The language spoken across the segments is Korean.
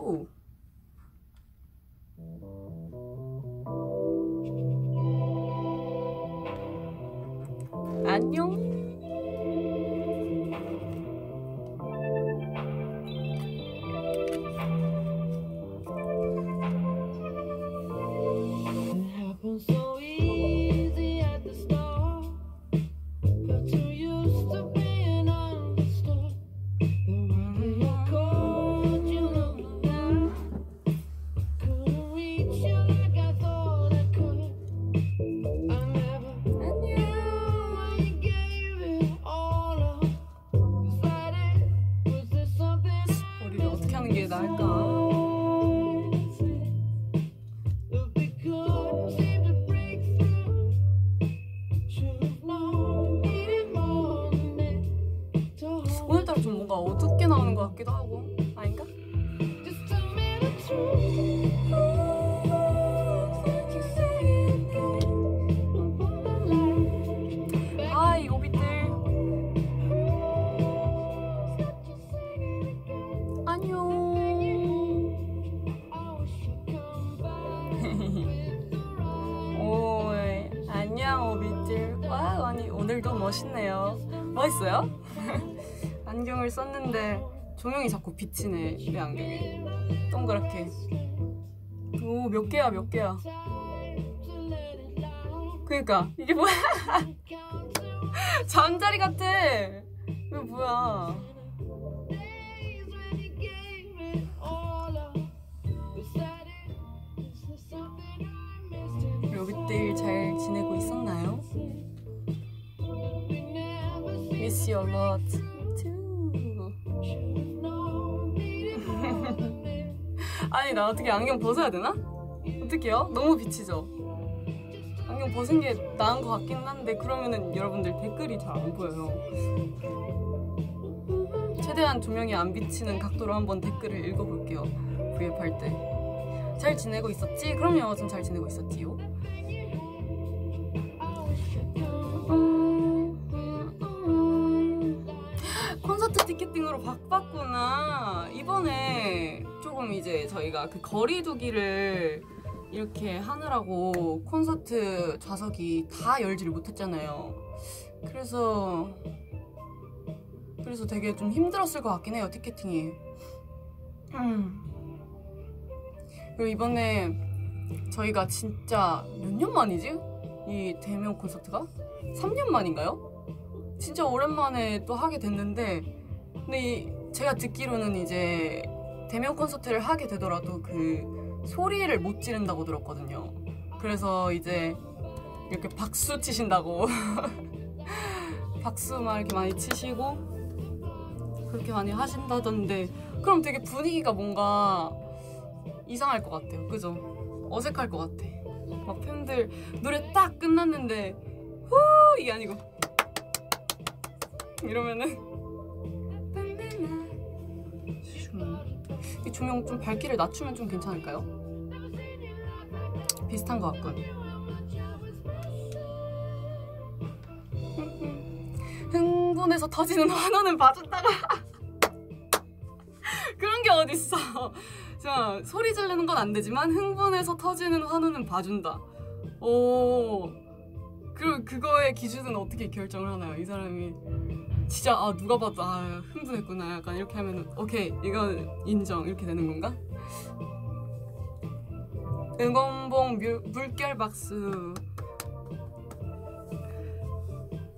오. 안녕. 머리를 어떻게 하는 게 나을까? 오늘따라 좀 뭔가 어둡게 나오는 것 같기도 하고. 아닌가? 하이 오빛들. 안녕. 오, 안녕 오빛들. 와, 아니 오늘도 멋있네요. 멋있어요? 안경을 썼는데 조명이 자꾸 비치네. 내 안경에 동그랗게. 오, 몇 개야 몇 개야. 그니까 이게 뭐야. 잠자리 같아. 이거 뭐야. 여러분들 잘 지내고 있었나요? Miss you a lot too. 아니 나 어떻게 안경 벗어야 되나? 어떡해요? 너무 비치죠? 안경 벗은 게 나은 것 같긴 한데 그러면은 여러분들 댓글이 잘 안 보여요. 최대한 조명이 안 비치는 각도로 한번 댓글을 읽어볼게요. V앱할 때. 잘 지내고 있었지? 그럼요, 전 잘 지내고 있었지요. 콘서트 티켓팅으로 바꿨구나. 이번에 조금 이제 저희가 그 거리두기를 이렇게 하느라고 콘서트 좌석이 다 열지를 못했잖아요. 그래서 되게 좀 힘들었을 것 같긴 해요, 티켓팅이. 그리고 이번에 저희가 진짜 몇 년 만이지? 이 대면 콘서트가? 3년 만인가요? 진짜 오랜만에 또 하게 됐는데, 근데 제가 듣기로는 이제 대면 콘서트를 하게 되더라도 그 소리를 못 지른다고 들었거든요. 그래서 이제 이렇게 박수 치신다고 박수 막 이렇게 많이 치시고 그렇게 많이 하신다던데, 그럼 되게 분위기가 뭔가 이상할 것 같아요. 그죠? 어색할 것 같아. 막 팬들 노래 딱 끝났는데 후 이게 아니고 이러면은 이 조명 좀 밝기를 낮추면 좀 괜찮을까요? 비슷한 것 같군. 흥분해서 터지는 환호는 봐줬다가 그런 게 어딨어. 자, 소리 지르는 건 안 되지만 흥분해서 터지는 환호는 봐준다. 오, 그거의 기준은 어떻게 결정을 하나요? 이 사람이 진짜 누가 봐도 흥분했구나 약간 이렇게 하면은 오케이 이건 인정 이렇게 되는 건가? 응원봉 물결 박수.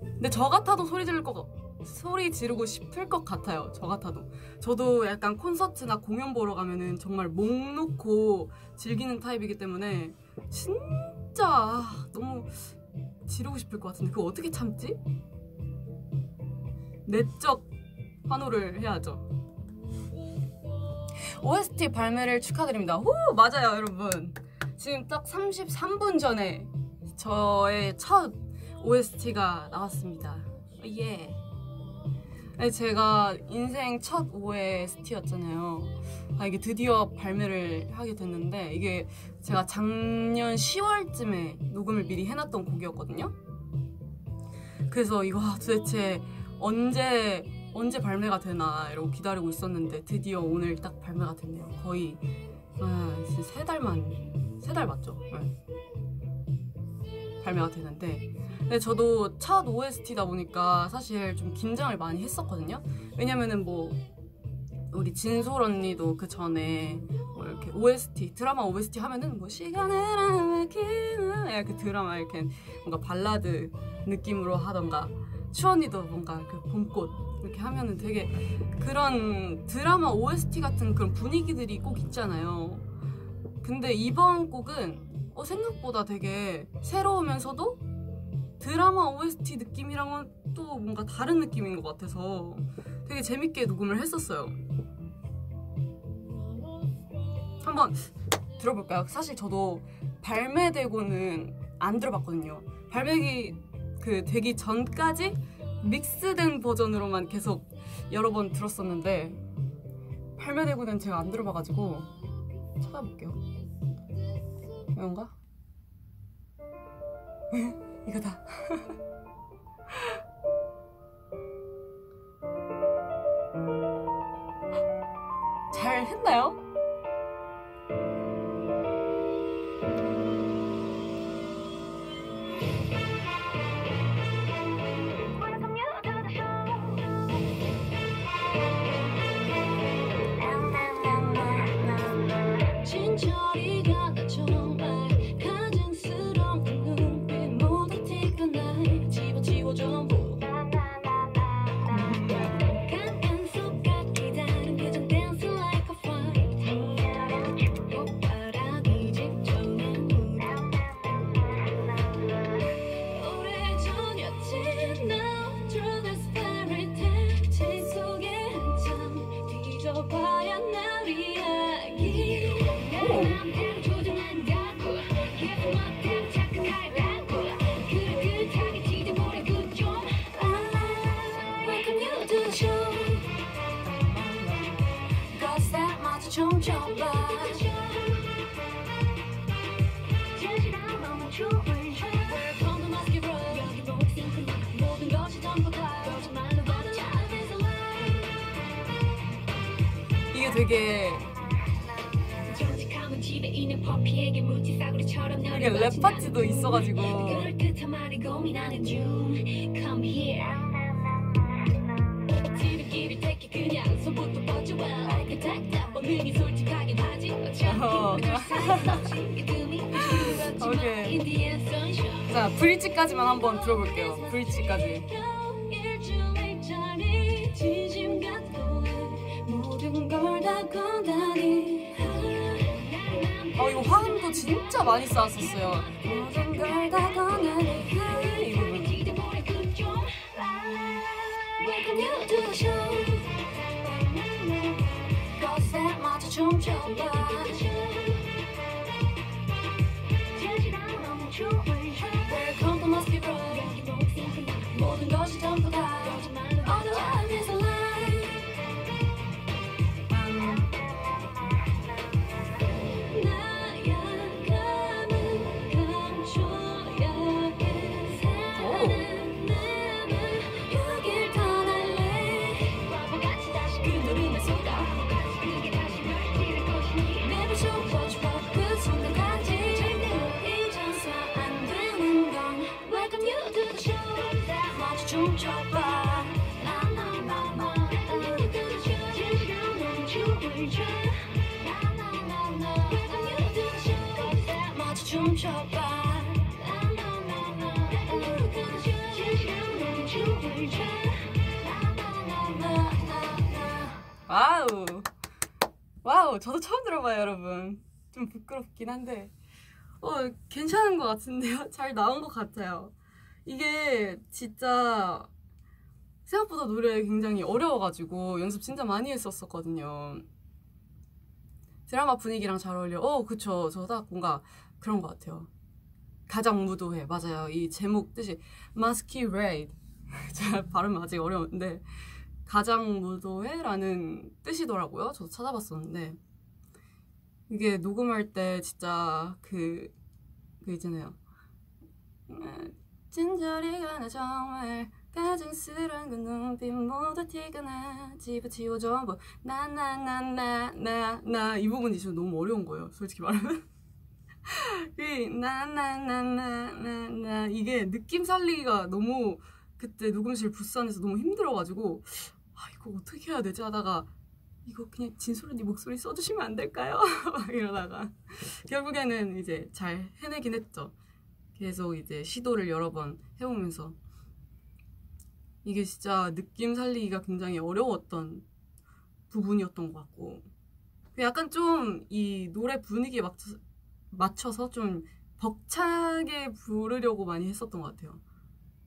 근데 저 같아도 소리 지르고 싶을 것 같아요. 저 같아도. 저도 약간 콘서트나 공연 보러 가면은 정말 목 놓고 즐기는 타입이기 때문에 진짜 너무 지르고 싶을 것 같은데 그거 어떻게 참지? 내적 환호를 해야죠. OST 발매를 축하드립니다. 후, 맞아요 여러분. 지금 딱 33분 전에 저의 첫 OST가 나왔습니다. 예. 제가 인생 첫 OST였잖아요. 이게 드디어 발매를 하게 됐는데, 이게 제가 작년 10월쯤에 녹음을 미리 해놨던 곡이었거든요. 그래서 이거 도대체 언제 언제 발매가 되나 이러고 기다리고 있었는데 드디어 오늘 딱 발매가 됐네요. 거의 진짜 3달 맞죠? 네. 발매가 되는데, 근데 저도 첫 OST다 보니까 사실 좀 긴장을 많이 했었거든요. 왜냐면은 뭐 우리 진솔 언니도 그 전에 뭐 이렇게 OST, 드라마 OST 하면은 뭐 시간을 아끼는 그 드라마 이렇게 뭔가 발라드 느낌으로 하던가, 추 언니도 뭔가 그 봄꽃 이렇게 하면은 되게 그런 드라마 OST 같은 그런 분위기들이 꼭 있잖아요. 근데 이번 곡은 생각보다 되게 새로우면서도 드라마 OST 느낌이랑은 또 뭔가 다른 느낌인 것 같아서 되게 재밌게 녹음을 했었어요. 한번 들어볼까요? 사실 저도 발매되고는 안 들어봤거든요. 되기 전까지 믹스된 버전으로만 계속 여러 번 들었었는데, 발매되고는 제가 안 들어봐가지고 찾아볼게요. 이건가? 이거다. 잘 했나요? 이게 되게 이게 랩 파트도 있어가지고 오케이. 자, 브릿지까지만 한번 들어볼게요. 브릿지까지. 이거 화음도 진짜 많이 쌓았었어요. 모든 걸 다 건너니 이 부분. 모든 것이 전부 다 와우, 저도 처음 들어봐요, 여러분. 좀 부끄럽긴 한데 괜찮은 것 같은데요? 잘 나온 것 같아요. 이게 진짜 생각보다 노래 굉장히 어려워가지고 연습 진짜 많이 했었거든요. 드라마 분위기랑 잘 어울려. 그쵸. 저 딱 뭔가 그런 것 같아요. 가장 무도회. 맞아요. 이 제목 뜻이 Masquerade. 제가 발음 아직 어려운데 가장 무도회라는 뜻이더라고요. 저도 찾아봤었는데 이게 녹음할 때 진짜 그 있잖아요. 진저리가 나 정말 가증스런 그 눈빛 모두 하루가 티가 나 집어치워줘 뭐 나나나나나나 이 부분이 지금 너무 어려운 거예요 솔직히 말하면. 나나나나나나 이게 느낌 살리기가 너무 그때 녹음실 부산에서 너무 힘들어가지고 아 이거 어떻게 해야 되지 하다가 이거 그냥 진솔 언니 목소리 써주시면 안 될까요? 막 이러다가 결국에는 이제 잘 해내긴 했죠. 계속 이제 시도를 여러 번 해보면서 이게 진짜 느낌 살리기가 굉장히 어려웠던 부분이었던 것 같고 약간 좀 이 노래 분위기에 맞춰서 좀 벅차게 부르려고 많이 했었던 것 같아요.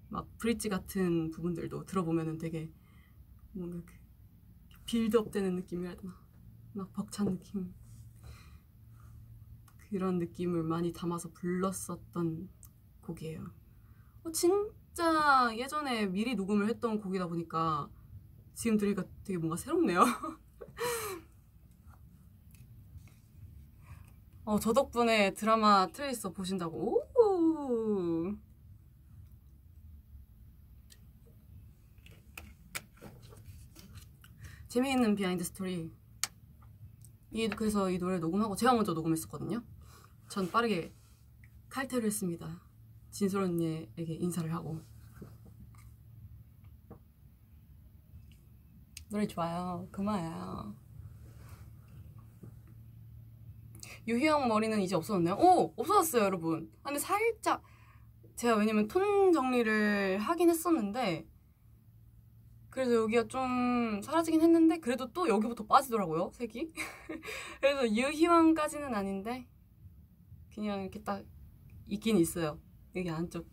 막 브릿지 같은 부분들도 들어보면은 되게 뭔가 그 빌드업 되는 느낌이라 해야 되나? 막 벅찬 느낌 그런 느낌을 많이 담아서 불렀었던 곡이에요. 진짜 예전에 미리 녹음을 했던 곡이다 보니까 지금 들으니까 되게 뭔가 새롭네요. 저 덕분에 드라마 트레이서 보신다고. 오! 재미있는 비하인드 스토리. 그래서 이 노래 녹음하고 제가 먼저 녹음했었거든요. 전 빠르게 칼퇴를 했습니다. 진솔 언니에게 인사를 하고. 노래 좋아요. 고마워요. 유희영 머리는 이제 없어졌나요? 오! 없어졌어요 여러분. 근데 살짝 제가 왜냐면 톤 정리를 하긴 했었는데 그래서 여기가 좀 사라지긴 했는데 그래도 또 여기부터 빠지더라고요 색이. 그래서 유희왕까지는 아닌데 그냥 이렇게 딱 있긴 있어요 여기 안쪽.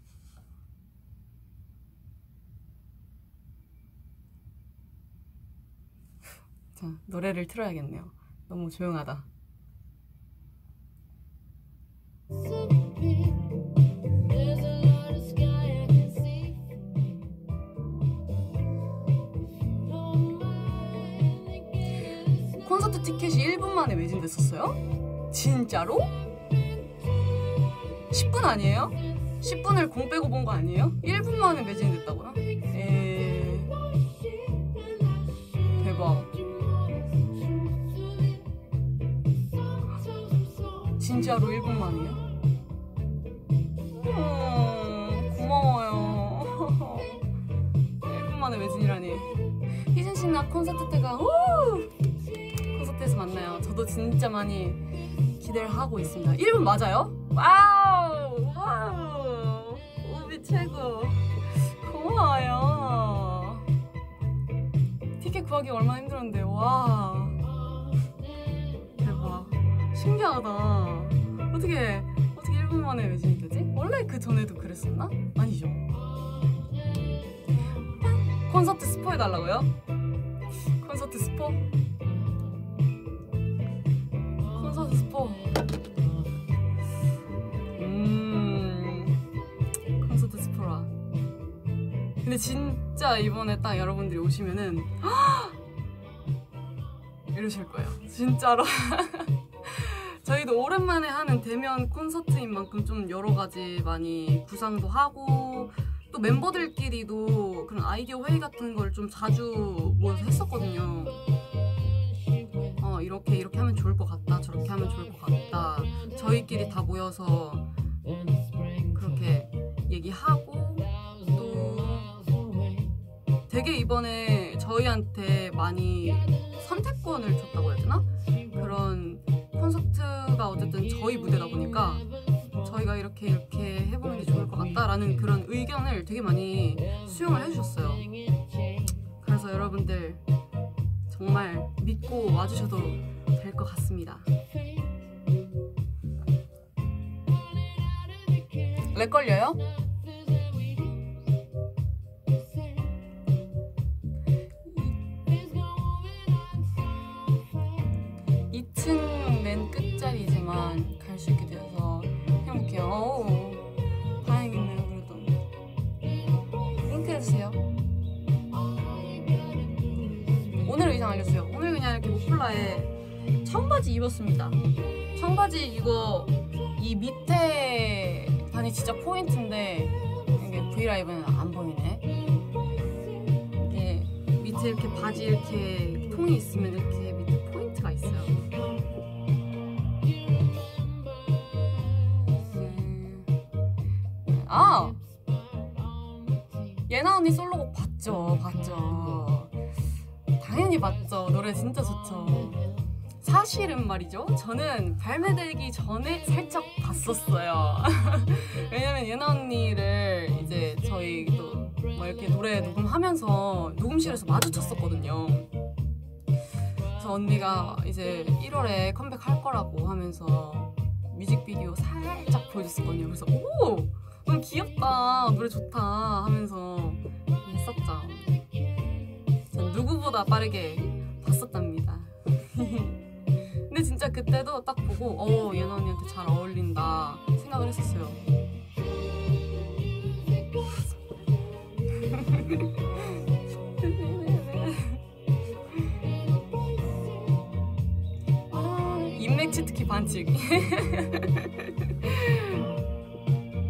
자 노래를 틀어야겠네요. 너무 조용하다. 콘서트 티켓이 1분 만에 매진됐었어요? 진짜로? 10분 아니에요? 10분을 공 빼고 본 거 아니에요? 1분 만에 매진됐다고요? 대박. 진짜로 1분 만이에요? 고마워요. 1분 만에 매진이라니. 희진씨나 콘서트 때가 콘서트에서 만나요. 저도 진짜 많이 기대를 하고 있습니다. 1분 맞아요? 와우! 와우! 우비 최고. 고마워요. 티켓 구하기 얼마나 힘들었는데 와 대박. 신기하다. 어떻게 1분 만에 매진이 되지? 원래 그 전에도 그랬었나? 아니죠. 콘서트 스포 해달라고요? 콘서트 스포? 콘서트 스포. 콘서트 스포라. 근데 진짜 이번에 딱 여러분들이 오시면은 이러실 거예요. 진짜로. 저희도 오랜만에 하는 대면 콘서트인 만큼 좀 여러 가지 많이 구상도 하고 또 멤버들끼리도 그런 아이디어 회의 같은 걸 좀 자주 모여서 했었거든요. 이렇게 하면 좋을 것 같다, 저렇게 하면 좋을 것 같다. 저희끼리 다 모여서 그렇게 얘기하고 또 되게 이번에 저희한테 많이 선택권을 줬다고 해야 되나? 그런 콘서트가 어쨌든 저희 무대다 보니까 저희가 이렇게 해보는 게 좋을 것 같다라는 그런 의견을 되게 많이 수용을 해주셨어요. 그래서 여러분들 정말 믿고 와주셔도 될 것 같습니다. 렉 걸려요? 맨 끝자리지만 갈 수 있게 되어서 행복해요. 다행이네요. 그래도 힌트 해주세요. 오늘 의상 알려주세요. 오늘 그냥 이렇게 모플라에 청바지 입었습니다. 청바지 이거 이 밑에 반이 진짜 포인트인데 이게 브이라이브는 안 보이네. 이게 밑에 밑에 이렇게 바지 이렇게 통이 있으면 이렇게 밑에 포인트가 있어요. 아! 예나 언니 솔로곡 봤죠. 당연히 봤죠. 노래 진짜 좋죠. 사실은 말이죠, 저는 발매되기 전에 살짝 봤었어요. 왜냐면 예나 언니를 이제 저희 또 뭐 이렇게 노래 녹음하면서 녹음실에서 마주쳤었거든요. 그래서 언니가 이제 1월에 컴백할 거라고 하면서 뮤직비디오 살짝 보여줬었거든요. 그래서 오! 너무 귀엽다, 노래 좋다 하면서 했었죠. 전 누구보다 빠르게 봤었답니다. 근데 진짜 그때도 딱 보고 예나 언니한테 잘 어울린다 생각을 했었어요. 인맥 치트키 반칙.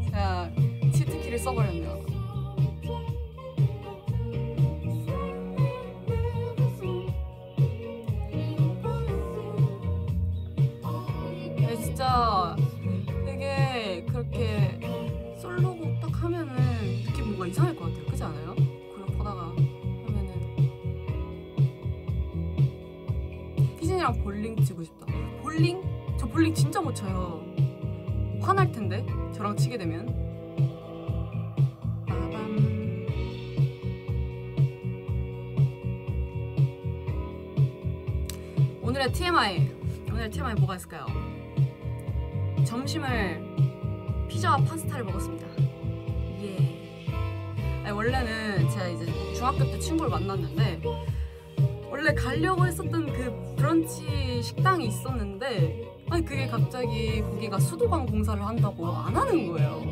제가 치트키를 써버렸네요. 진짜 되게 그렇게 솔로곡 딱 하면은 느낌 뭔가 이상할 것 같아요. 그렇지 않아요? 그룹하다가 하면은 희진이랑 볼링 치고 싶다. 볼링? 저 볼링 진짜 못 쳐요. 화날 텐데 저랑 치게 되면. 빠밤. 오늘의 TMI 뭐가 있을까요? 점심을 피자와 파스타를 먹었습니다. 예. 아니, 원래는 제가 이제 중학교 때 친구를 만났는데 원래 가려고 했었던 그 브런치 식당이 있었는데 아니 그게 갑자기 거기가 수도관 공사를 한다고 안 하는 거예요.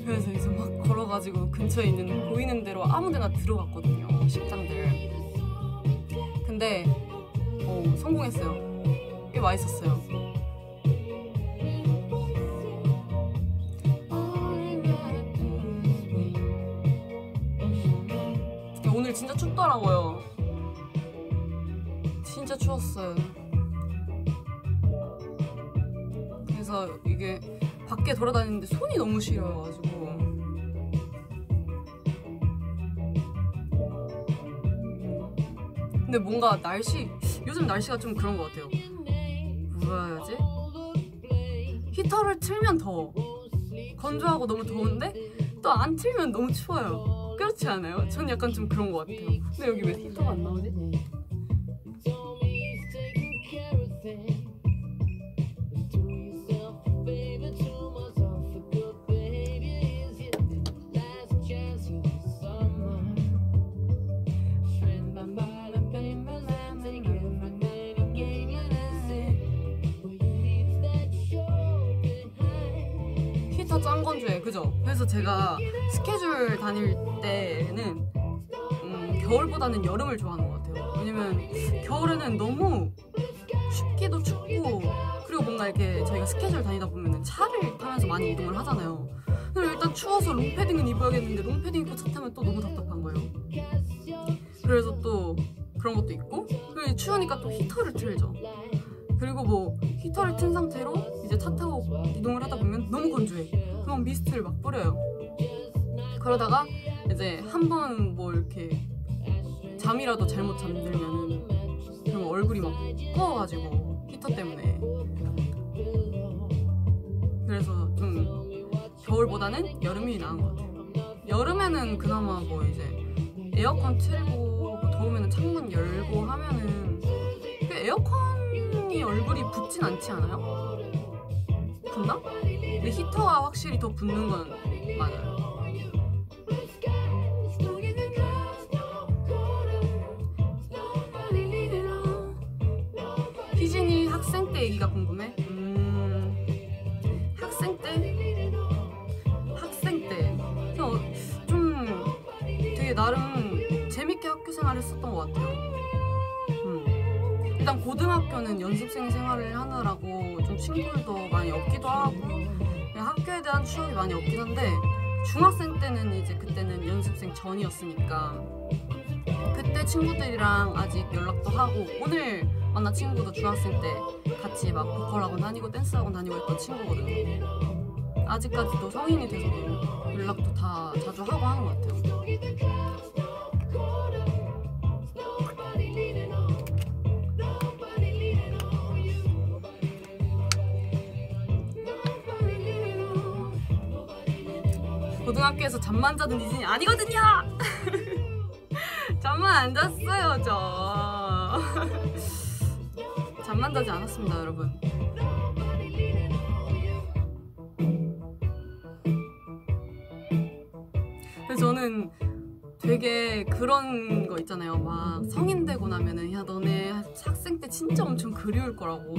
그래서 이제 막 걸어가지고 근처에 있는 보이는 대로 아무데나 들어갔거든요, 식당들. 근데 성공했어요. 꽤 맛있었어요. 오늘 진짜 춥더라고요. 진짜 추웠어요. 그래서 이게 밖에 돌아다니는데 손이 너무 시려가지고 근데 뭔가 요즘 날씨가 좀 그런 것 같아요. 뭐라 해야지? 히터를 틀면 더워. 건조하고 너무 더운데 또 안 틀면 너무 추워요. 그렇지 않아요? 전 약간 좀 그런 것 같아요. 근데 여기 왜 히터가 안 나오지? 히터 짱 건조해, 그죠? 그래서 제가 스케줄 다닐 때는 겨울보다는 여름을 좋아하는 것 같아요. 왜냐면 겨울에는 너무 춥기도 춥고 그리고 뭔가 이렇게 저희가 스케줄 다니다 보면 차를 타면서 많이 이동을 하잖아요. 근데 일단 추워서 롱패딩은 입어야겠는데 롱패딩 입고 차 타면 또 너무 답답한 거예요. 그래서 또 그런 것도 있고 그리고 추우니까 또 히터를 틀죠. 그리고 뭐 히터를 튼 상태로 이제 차 타고 이동을 하다 보면 너무 건조해. 그럼 미스트를 막 뿌려요. 그러다가 이제 한번 뭐 이렇게 잠이라도 잘못 잠들면은 그럼 얼굴이 막 부어가지고 히터 때문에. 그래서 좀 겨울보다는 여름이 나은 것 같아요. 여름에는 그나마 뭐 이제 에어컨 틀고 뭐 더우면 창문 열고 하면은 그 에어컨이 얼굴이 붓진 않지 않아요? 붓나? 근데 히터가 확실히 더 붓는 건 맞아요. 희진이 학생 때 얘기가 궁금해? 학생 때? 학생 때 좀 되게 나름 재밌게 학교 생활을 했었던 것 같아요. 일단 고등학교는 연습생 생활을 하느라고 좀 친구들도 많이 없기도 하고 그냥 학교에 대한 추억이 많이 없긴 한데 중학생 때는 이제 그때는 연습생 전이었으니까 그때 그때 친구들이랑 아직 연락도 하고, 오늘 만난 친구도 중학생 때 같이 막 보컬학원 다니고 댄스학원 다니고 했던 친구거든요. 아직까지도 성인이 돼서도 연락도 다 자주 하고 하는 것 같아요. 고등학교에서 잠만 자던 이진이 아니거든요. 잠만 안 잤어요 저. 잠만 자지 않았습니다 여러분. 근데 저는 되게 그런 거 있잖아요. 막 성인 되고 나면은 야 너네 학생 때 진짜 엄청 그리울 거라고,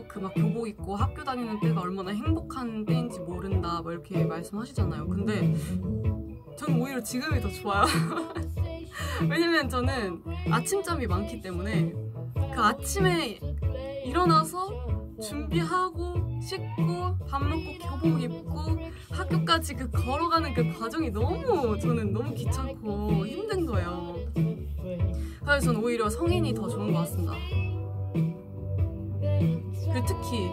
그 막 교복 입고 학교 다니는 때가 얼마나 행복한 때인지 모른다 막 이렇게 말씀하시잖아요. 근데 저는 오히려 지금이 더 좋아요. 왜냐면 저는 아침잠이 많기 때문에 그 아침에 일어나서 준비하고 씻고 밥 먹고 교복 입고 학교까지 그 걸어가는 그 과정이 저는 너무 귀찮고 힘든 거예요. 그래서 저는 오히려 성인이 더 좋은 것 같습니다. 그 특히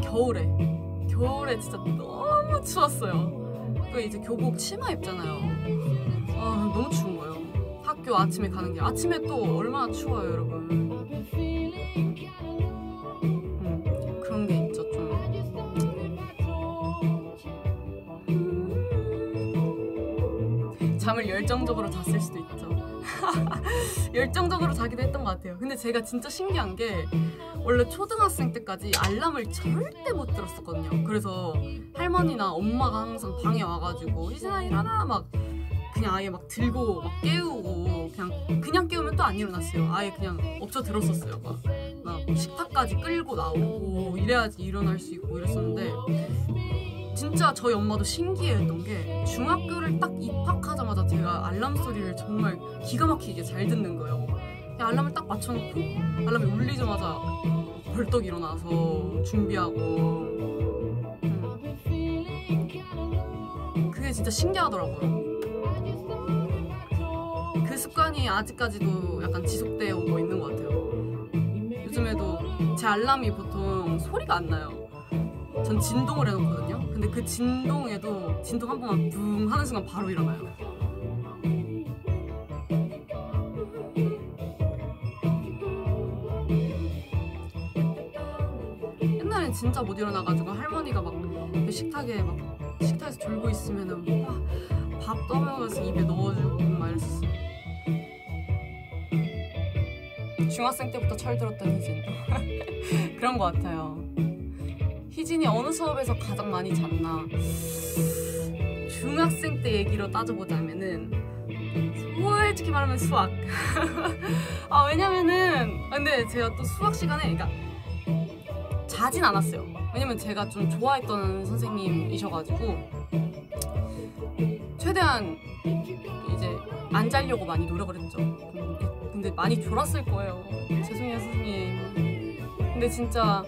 겨울에 진짜 너무 추웠어요. 또 이제 교복 치마 입잖아요. 너무 추운 거예요. 학교 아침에 가는 게, 아침에 또 얼마나 추워요 여러분. 그런 게 있죠 좀. 잠을 열정적으로 잤을 수도 있죠. 열정적으로 자기도 했던 것 같아요. 근데 제가 진짜 신기한 게, 원래 초등학생 때까지 알람을 절대 못 들었었거든요. 그래서 할머니나 엄마가 항상 방에 와가지고 희진아 일어나 막 그냥 아예 막 들고 막 깨우고, 그냥 깨우면 또 안 일어났어요. 아예 그냥 엎쳐 들었었어요. 막 식탁까지 끌고 나오고 이래야지 일어날 수 있고 이랬었는데, 진짜 저희 엄마도 신기해했던 게, 중학교를 딱 입학하자마자 제가 알람 소리를 정말 기가 막히게 잘 듣는 거예요. 그냥 알람을 딱 맞춰놓고 알람이 울리자마자 벌떡 일어나서 준비하고, 그게 진짜 신기하더라고요. 그 습관이 아직까지도 약간 지속되어 오고 있는 것 같아요. 요즘에도 제 알람이 보통 소리가 안 나요. 전 진동을 해놓거든요. 근데 그 진동에도 진동 한 번만 붕 하는 순간 바로 일어나요. 옛날엔 진짜 못 일어나가지고 할머니가 막 식탁에서 졸고 있으면은 막 밥 떠먹여서 입에 넣어주고 막 이랬었어요. 중학생 때부터 철들었던 희진. 그런 것 같아요. 희진이 어느 수업에서 가장 많이 잤나? 중학생 때 얘기로 따져보자면은 솔직히 말하면 수학. 왜냐면은 근데 제가 또 수학 시간에, 그러니까 자진 않았어요. 왜냐면 제가 좀 좋아했던 선생님이셔가지고 최대한 이제 안 자려고 많이 노력을 했죠. 근데 많이 졸았을 거예요. 죄송해요 선생님. 근데 진짜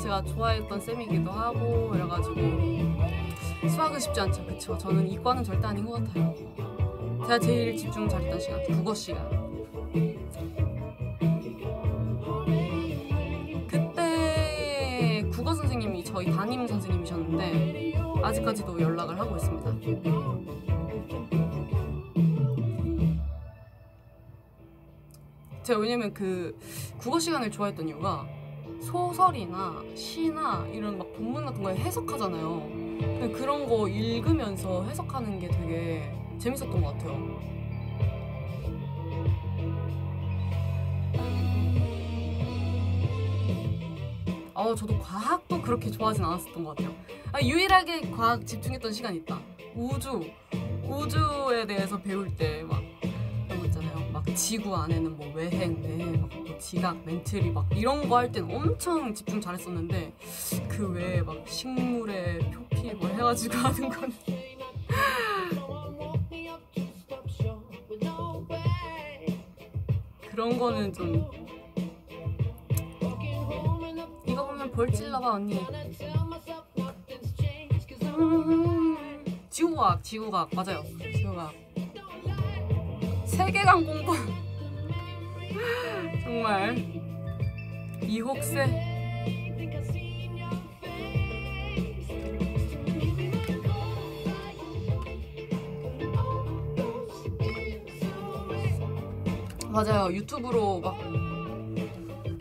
제가 좋아했던 쌤이기도 하고 이래가지고 수학은 쉽지 않죠. 그쵸? 저는 이과는 절대 아닌 것 같아요. 제가 제일 집중 잘했던 시간, 국어 시간. 그때 국어 선생님이 저희 담임 선생님이셨는데 아직까지도 연락을 하고 있습니다. 제가 왜냐면 그 국어 시간을 좋아했던 이유가, 소설이나 시나 이런 막 본문 같은 거 해석하잖아요. 근데 그런 거 읽으면서 해석하는 게 되게 재밌었던 것 같아요. 저도 과학도 그렇게 좋아하진 않았었던 것 같아요. 유일하게 과학 집중했던 시간이 있다. 우주에 대해서 배울 때 막 그런 거 있잖아요. 막 지구 안에는 뭐 외행, 막 뭐 지각, 멘트리 막 이런 거 할 때는 엄청 집중 잘했었는데, 그 외에 막 식물의 표피 뭐 해가지고 하는 건 그런 거는 좀, 이거 보면 볼 찔러봐 언니. 지구과학 맞아요. 지구과학. 새 세계관 공부 정말 이혹세. 맞아요. 유튜브로 막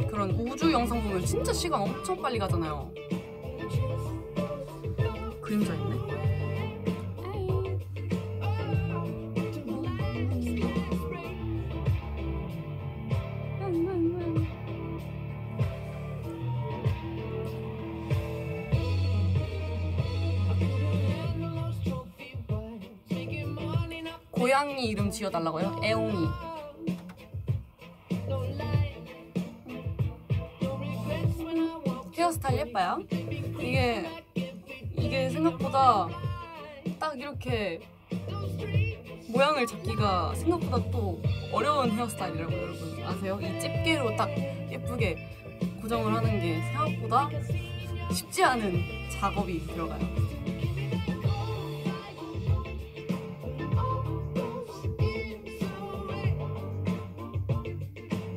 그런 우주 영상 보면 진짜 시간 엄청 빨리 가잖아요. 그림자 있네. 고양이 이름 지어달라고요? 애옹이. 헤어스타일 예뻐요? 이게 생각보다 딱 이렇게 모양을 잡기가 생각보다 또 어려운 헤어스타일이라고요, 여러분. 아세요? 이 집게로 딱 예쁘게 고정을 하는 게 생각보다 쉽지 않은 작업이 들어가요.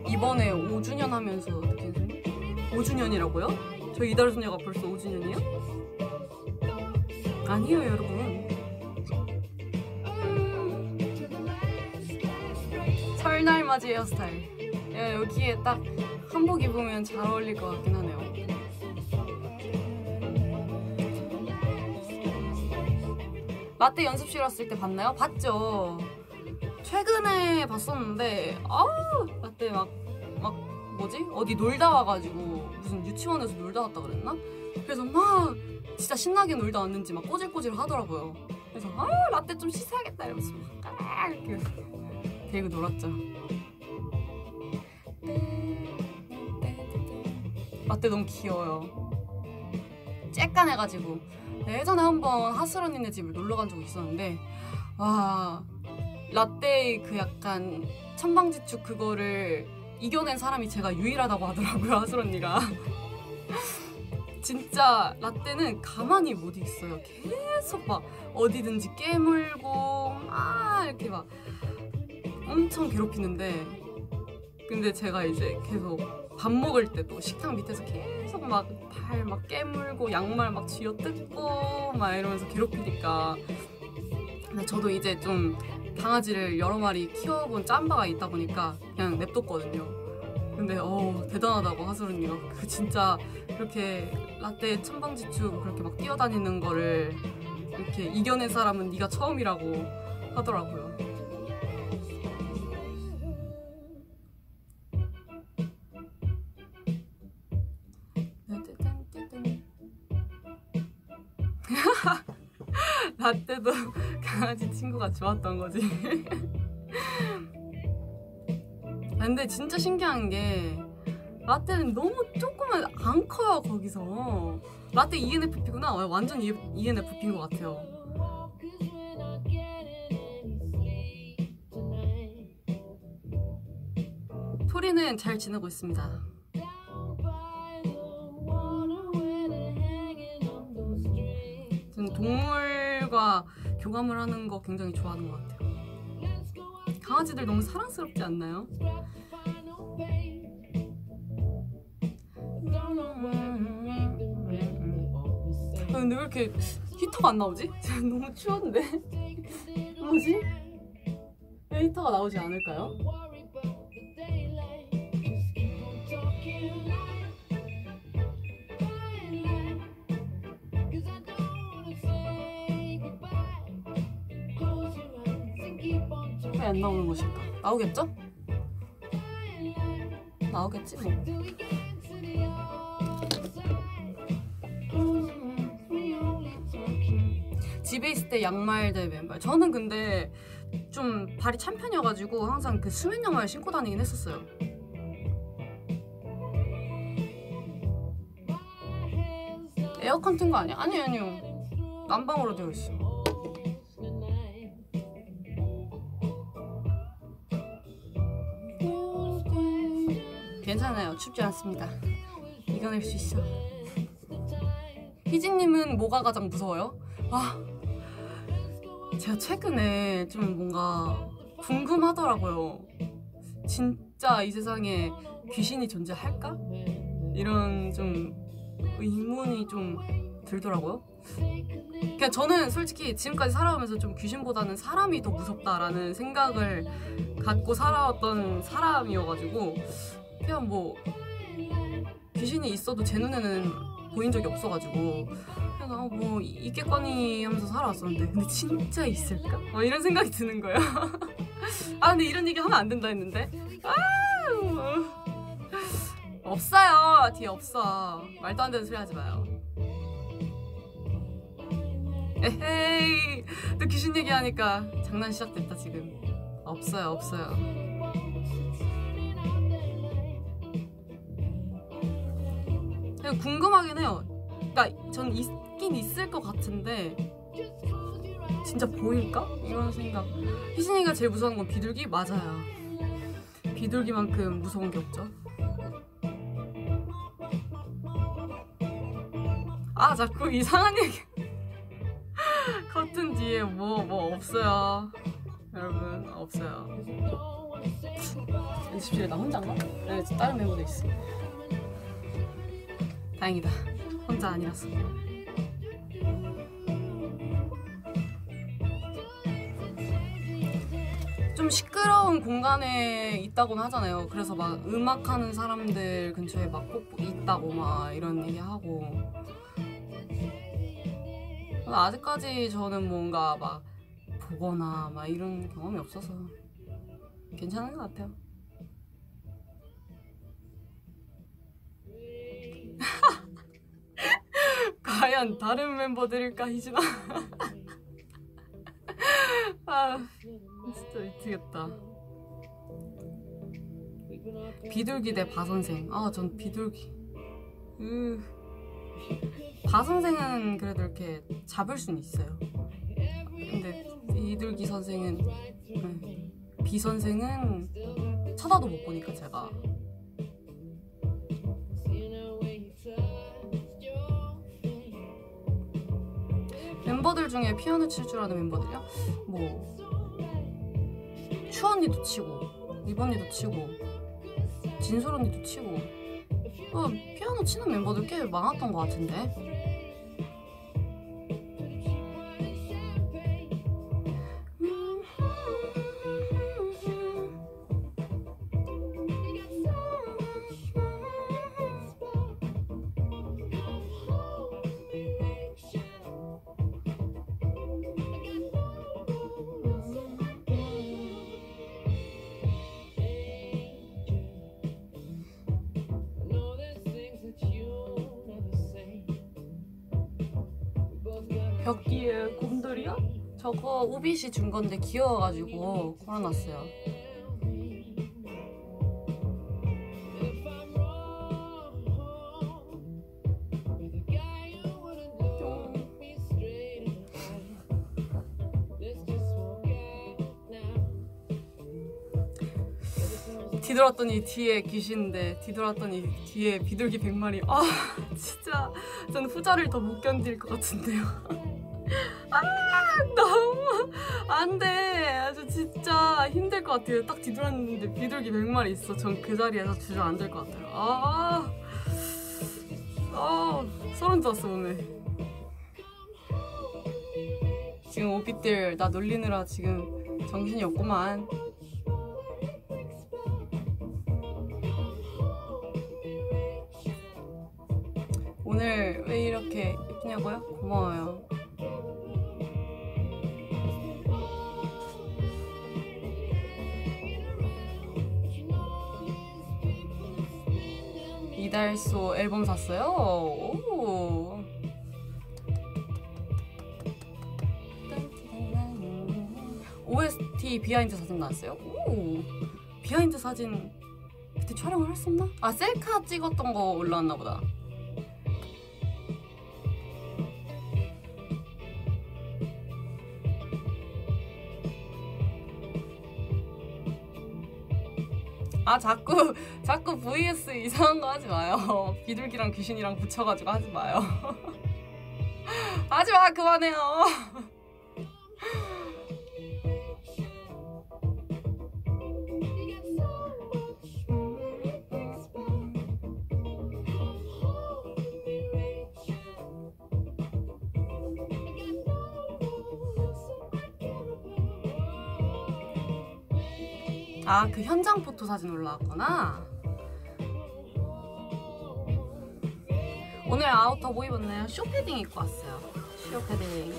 이번에 5주년 하면서 느낀 생각? 5주년이라고요? 저 이달 소녀가 벌써 5주년이에요? 아니에요, 여러분. 설날 맞이 헤어스타일. 야, 여기에 딱 한복 입으면 잘 어울릴 것 같긴 하네요. 라떼 연습실 왔을 때 봤나요? 봤죠. 최근에 봤었는데 라떼 막 뭐지? 어디 놀다 와가지고 무슨 유치원에서 놀다 왔다 그랬나? 그래서 막 진짜 신나게 놀다 왔는지 막 꼬질꼬질 하더라고요. 그래서 라떼 좀 씻어야겠다 이러면서 막 이렇게 데리고 놀았죠. 라떼 너무 귀여워요. 쬐깐해가지고. 예전에 한번 하슬 언니네 집을 놀러 간 적이 있었는데 와, 라떼의 그 약간 천방지축 그거를 이겨낸 사람이 제가 유일하다고 하더라고요, 하슬 언니가. 진짜 라떼는 가만히 못 있어요. 계속 막 어디든지 깨물고 막 이렇게 막 엄청 괴롭히는데, 근데 제가 이제 계속 밥 먹을 때도 식탁 밑에서 계속 막 발 막 깨물고 양말 막 쥐어뜯고 막 이러면서 괴롭히니까. 근데 저도 이제 좀 강아지를 여러 마리 키워본 짬바가 있다 보니까 그냥 냅뒀거든요. 근데 대단하다고 하슬 언니가. 그 진짜 그렇게 라떼 천방지축 그렇게 막 뛰어다니는 거를 이렇게 이겨낸 사람은 네가 처음이라고 하더라고요. 라떼도 강아지 친구가 좋았던 거지. 근데 진짜 신기한 게 라떼는 너무 조그만, 안 커요. 거기서 라떼 ENFP구나. 완전 ENFP인 것 같아요. 토리는 잘 지내고 있습니다. 저는 동물과 교감을 하는 거 굉장히 좋아하는 것 같아요. 강아지들 너무 사랑스럽지 않나요? 근데 왜 이렇게 히터가 안 나오지? 너무 추운데? 뭐지? 왜 히터가 나오지 않을까요? 왜 안 나오는 것일까? 나오겠죠? 나오겠지 뭐. 집에 있을 때 양말 대 맨발. 저는 근데 좀 발이 찬 편이어가지고 항상 그 수면 양말 신고 다니긴 했었어요. 에어컨 튼 거 아니야? 아니요. 난방으로 되어 있어. 괜찮아요. 춥지 않습니다. 이겨낼 수 있어. 희진님은 뭐가 가장 무서워요? 제가 최근에 좀 뭔가 궁금하더라고요. 진짜 이 세상에 귀신이 존재할까? 이런 좀 의문이 좀 들더라고요. 그냥 저는 솔직히 지금까지 살아오면서 좀 귀신보다는 사람이 더 무섭다라는 생각을 갖고 살아왔던 사람이어가지고 그냥 뭐 귀신이 있어도 제 눈에는 보인 적이 없어가지고 그냥 뭐 있겠거니 하면서 살아왔었는데 근데 진짜 있을까? 이런 생각이 드는 거예요. 아 근데 이런 얘기 하면 안 된다 했는데 없어요. 뒤에 없어. 말도 안 되는 소리 하지 마요. 에헤이 또 귀신 얘기하니까 장난 시작됐다 지금. 없어요. 그냥 궁금하긴 해요. 그러니까 전 있긴 있을 것 같은데 진짜 보일까? 이런 생각. 희진이가 제일 무서운 건 비둘기? 맞아요. 비둘기만큼 무서운 게 없죠. 아 자꾸 이상한 얘기. 커튼 뒤에 뭐 없어요. 여러분 없어요. 연습실에 나 혼자인가? 네, 다른 멤버도 있어. 다행이다. 혼자 아니라서. 좀 시끄러운 공간에 있다고는 하잖아요. 그래서 막 음악하는 사람들 근처에 막 꼭 있다고 막 이런 얘기하고. 아직까지 저는 뭔가 막 보거나 막 이런 경험이 없어서 괜찮은 것 같아요. 과연 다른 멤버들일까 희진아? 아 진짜 미치겠다. 비둘기 대 바선생. 아 전 비둘기. 바선생은 그래도 이렇게 잡을 수는 있어요. 근데 비둘기 선생은 비선생은 쳐다도 못 보니까 제가. 멤버들 중에 피아노 칠 줄 아는 멤버들이요? 뭐 추 언니도 치고 이번 언니도 치고 진솔 언니도 치고 피아노 치는 멤버들 꽤 많았던 것 같은데. 벽기에 곰돌이요? 저거 오빛이 준 건데 귀여워가지고 걸어놨어요. 뒤돌았더니 뒤에 귀신인데 뒤돌았더니 뒤에 비둘기 100마리. 아 진짜 전 후자를 더 못 견딜 것 같은데요. 아 너무 안돼. 저 진짜 힘들 것 같아요. 딱 뒤돌았는데 비둘기 100마리 있어. 전 그 자리에서 주저앉을 것 같아요. 소름 돋았어 오늘. 지금 오빛들 나 놀리느라 지금 정신이 없구만. 오늘 왜 이렇게 예쁘냐고요? 고마워요. 이달소 앨범 샀어요? 오. OST 비하인드 사진 나왔어요? 오. 비하인드 사진 그때 촬영을 했었나? 아 셀카 찍었던 거 올라왔나 보다. 아 자꾸 vs 이상한 거 하지 마요. 비둘기랑 귀신이랑 붙여가지고 하지 마요. 하지 마. 그만해요. 아, 그 현장 포토 사진 올라왔구나. 오늘 아우터 뭐 입었나요? 쇼패딩 입고 왔어요. 쇼패딩.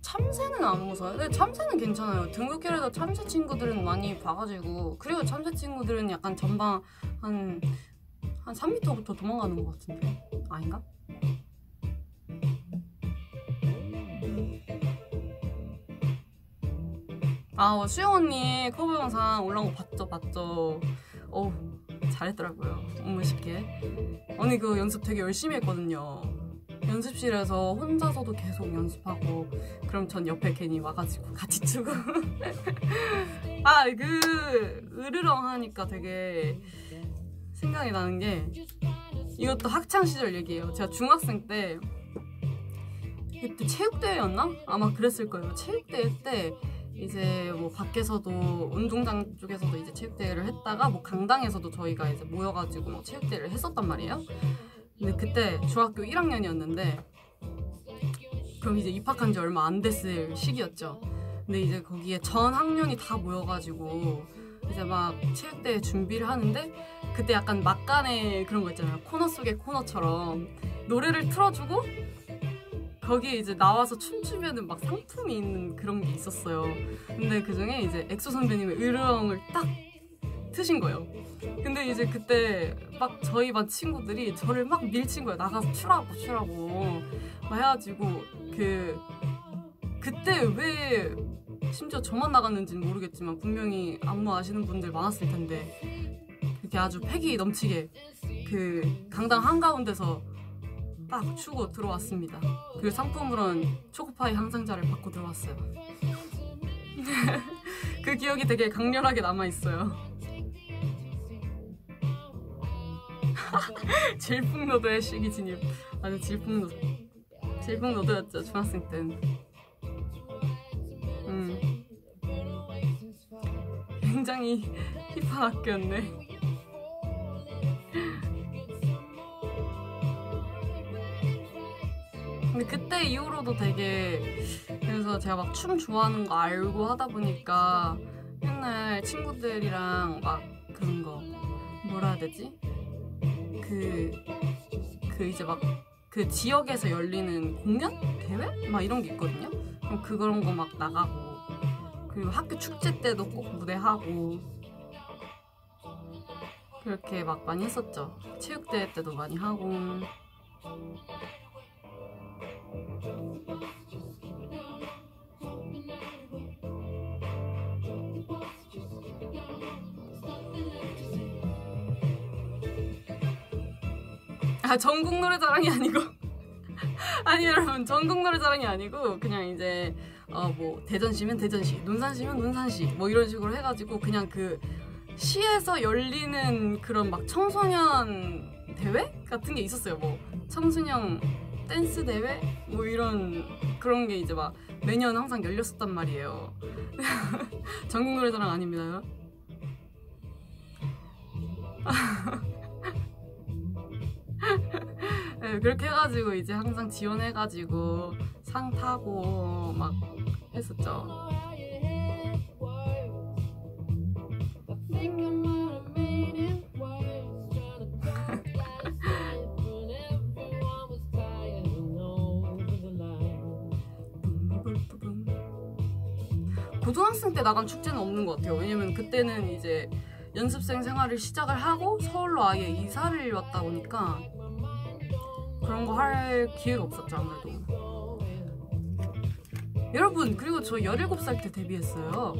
참새는 안 무서워요. 근데 참새는 괜찮아요. 등굣길에서 참새 친구들은 많이 봐가지고, 그리고 참새 친구들은 약간 전방 한 3m부터 도망가는 것 같은데 아닌가? 아, 수영 언니 커버 영상 올라온 거 봤죠. 어우, 잘했더라고요. 너무 쉽게. 언니 그 연습 되게 열심히 했거든요. 연습실에서 혼자서도 계속 연습하고, 그럼 전 옆에 괜히 와가지고 같이 추고. 아, 그 으르렁 하니까 되게 생각이 나는 게, 이것도 학창시절 얘기예요. 제가 중학생 때, 그때 체육대회였나? 아마 그랬을 거예요. 체육대회 때 이제 뭐 밖에서도 운동장 쪽에서도 이제 체육대회를 했다가 뭐 강당에서도 저희가 이제 모여가지고 뭐 체육대회를 했었단 말이에요. 근데 그때 중학교 1학년이었는데, 그럼 이제 입학한 지 얼마 안 됐을 시기였죠. 근데 이제 거기에 전 학년이 다 모여가지고 이제 막 체육대회 준비를 하는데, 그때 약간 막간에 그런 거 있잖아요. 코너 속의 코너처럼 노래를 틀어주고 거기에 이제 나와서 춤추면은 막 상품이 있는 그런 게 있었어요. 근데 그중에 이제 엑소 선배님의 으르렁을 딱 트신 거예요. 근데 이제 그때 막 저희 반 친구들이 저를 막 밀친 거예요. 나가서 추라고 막 해가지고, 그때 왜 심지어 저만 나갔는지는 모르겠지만 분명히 안무 아시는 분들 많았을 텐데, 그렇게 아주 패기 넘치게 그 강당 한가운데서 딱 추고 들어왔습니다. 그 상품으로는 초코파이 한 상자를 받고 들어왔어요. 그 기억이 되게 강렬하게 남아있어요. 질풍노도의 시기 진입. 아주 질풍노도였죠, 중학생 땐. 굉장히 힙한 학교였네. 근데 그때 이후로도 되게, 그래서 제가 막 춤 좋아하는 거 알고 하다 보니까 맨날 친구들이랑 막 그런 거 뭐라 해야 되지? 그 이제 막 그 지역에서 열리는 공연? 대회? 막 이런 게 있거든요? 그럼 그런 거 막 나가고, 그리고 학교 축제 때도 꼭 무대하고, 그렇게 막 많이 했었죠. 체육대회 때도 많이 하고. 아, 전국 노래자랑이 아니고 아니 여러분, 전국 노래자랑이 아니고 그냥 이제 뭐 대전시면 대전시, 논산시면 논산시 뭐 이런 식으로 해가지고 그냥 그 시에서 열리는 그런 막 청소년 대회 같은 게 있었어요. 뭐 청소년 댄스 대회 뭐 이런 그런 게 이제 막 매년 항상 열렸었단 말이에요. 전국 노래자랑 아닙니다요. 네, 그렇게 해가지고 이제 항상 지원해가지고 상 타고 막 했었죠. 고등학생 때 나간 축제는 없는 것 같아요. 왜냐면 그때는 이제 연습생 생활을 시작을 하고 서울로 아예 이사를 왔다 보니까 그런 거 할 기회가 없었죠, 아무래도. 여러분, 그리고 저 17살 때 데뷔했어요.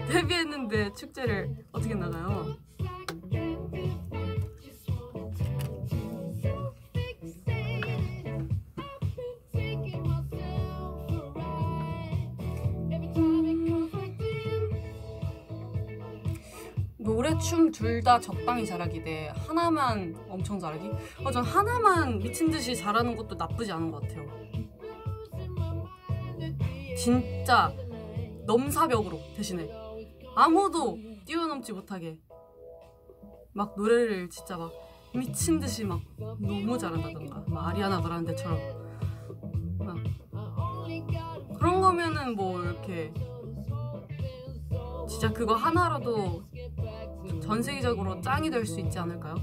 데뷔했는데 축제를 어떻게 나가요? 노래, 춤 둘 다 적당히 잘하기 대 하나만 엄청 잘하기? 전 하나만 미친듯이 잘하는 것도 나쁘지 않은 것 같아요. 진짜 넘사벽으로, 대신에 아무도 뛰어넘지 못하게 막 노래를 진짜 막 미친 듯이 막 너무 잘한다던가 막 아리아나 그란데처럼 막 그런 거면은 뭐 이렇게 진짜 그거 하나라도 전 세계적으로 짱이 될 수 있지 않을까요?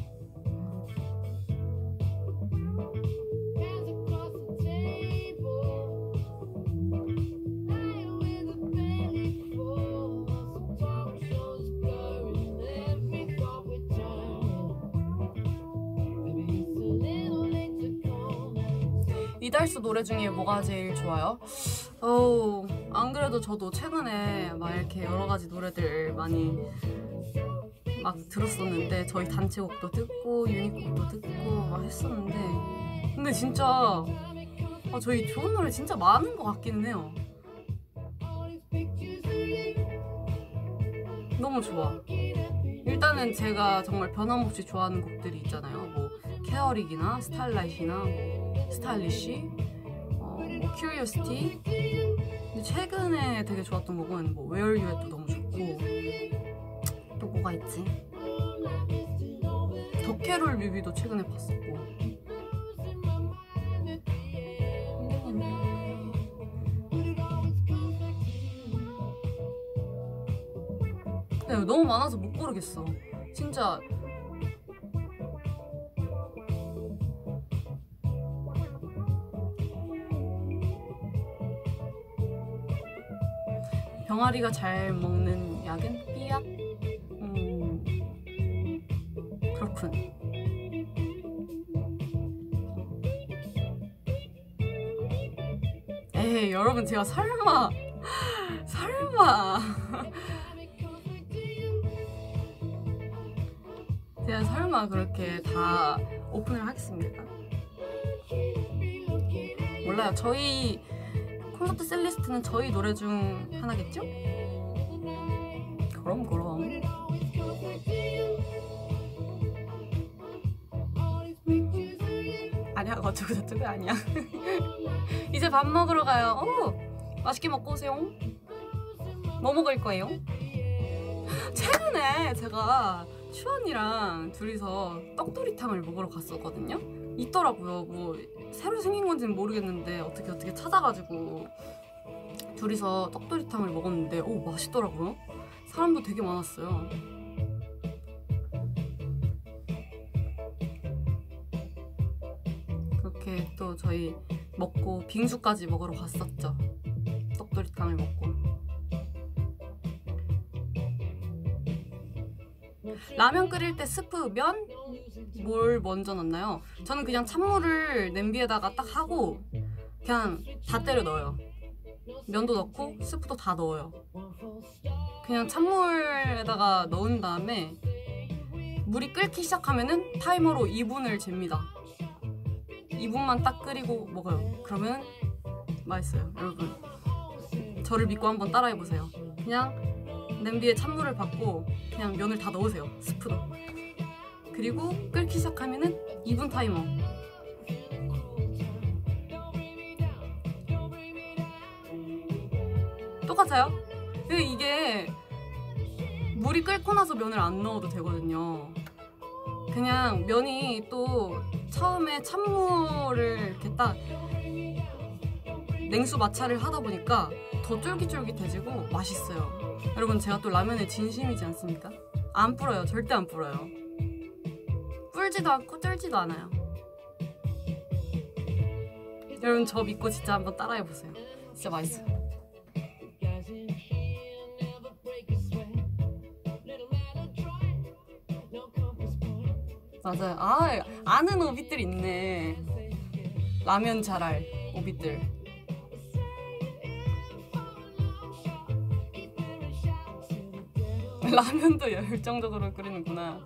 이달수 노래 중에 뭐가 제일 좋아요? 안 그래도 저도 최근에 막 이렇게 여러 가지 노래들 많이 막 들었었는데 저희 단체곡도 듣고 유닛곡도 듣고 막 했었는데 근데 진짜 저희 좋은 노래 진짜 많은 것 같기는 해요. 너무 좋아. 일단은 제가 정말 변함없이 좋아하는 곡들이 있잖아요. 뭐 케어릭이나 스타일라이트나 뭐 스타일리시, 뭐 큐리오시티. 근데 최근에 되게 좋았던 곡은 뭐 Where You At도 너무 좋고 또 뭐가 있지? 덕캐롤 뮤비도 최근에 봤었고 너무 많아서 못 고르겠어 진짜. 병아리가 잘 먹는 약은 삐약? 그렇군. 에이 여러분 제가 설마 제가 설마 그렇게 다 오픈을 하겠습니까? 몰라요. 저희 콘서트 셀리스트는 저희 노래 중 하나겠죠? 그럼 아니야 어쩌고저쩌고 아니야. 이제 밥 먹으러 가요. 맛있게 먹고 오세요. 뭐 먹을 거예요? 최근에 제가 추언이랑 둘이서 떡도리탕을 먹으러 갔었거든요. 있더라고요. 뭐 새로 생긴 건지는 모르겠는데 어떻게 찾아가지고 둘이서 떡도리탕을 먹었는데 맛있더라고요. 사람도 되게 많았어요. 그렇게 또 저희 먹고 빙수까지 먹으러 갔었죠. 떡도리탕을 먹고. 라면 끓일 때 스프, 면? 뭘 먼저 넣나요? 저는 그냥 찬물을 냄비에다가 딱 하고 그냥 다 때려 넣어요. 면도 넣고 스프도 다 넣어요. 그냥 찬물에다가 넣은 다음에 물이 끓기 시작하면은 타이머로 2분을 잽니다. 2분만 딱 끓이고 먹어요. 그러면 맛있어요. 여러분 저를 믿고 한번 따라해보세요. 그냥 냄비에 찬물을 받고 그냥 면을 다 넣으세요. 스프도. 그리고 끓기 시작하면은 2분 타이머. 똑같아요. 이게 물이 끓고 나서 면을 안 넣어도 되거든요. 그냥 면이 또 처음에 찬물을 이렇게 딱 냉수 마찰을 하다 보니까 더 쫄깃쫄깃해지고 맛있어요. 여러분 제가 또 라면에 진심이지 않습니까? 안 불어요. 절대 안 불어요. 불지도 않고 쫄지도 않아요. 여러분 저 믿고 진짜 한번 따라해보세요. 진짜 맛있어요. 맞아요. 아는 오빛들 있네. 라면 잘할 오빛들. 라면도 열정적으로 끓이는구나.